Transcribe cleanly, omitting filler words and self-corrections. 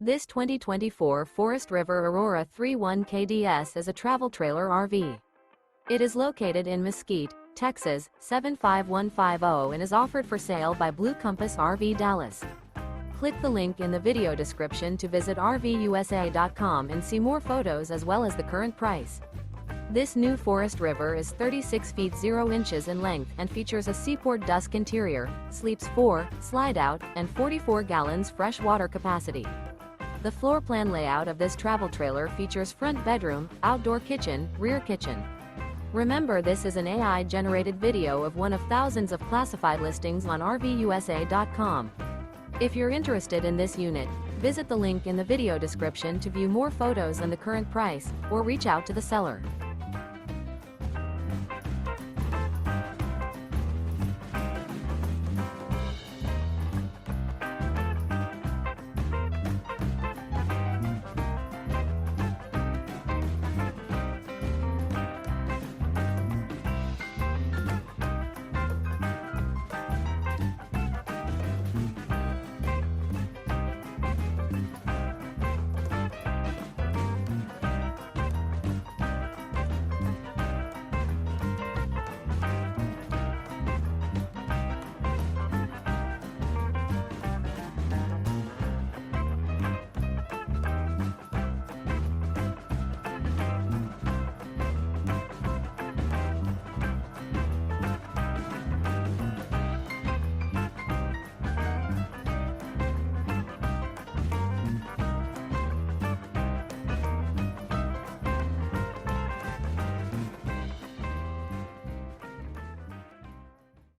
This 2024 Forest River Aurora 31 KDS is a travel trailer RV. It is located in Mesquite, Texas, 75150 and is offered for sale by Blue Compass RV Dallas. Click the link in the video description to visit RVUSA.com and see more photos as well as the current price. This new Forest River is 36 feet 0 inches in length and features a SEAPORT DUSK interior, sleeps 4, slide-out, and 44 gallons fresh water capacity. The floor plan layout of this travel trailer features front bedroom, outdoor kitchen, rear kitchen. Remember, this is an AI-generated video of one of thousands of classified listings on RVUSA.com. If you're interested in this unit, visit the link in the video description to view more photos and the current price, or reach out to the seller.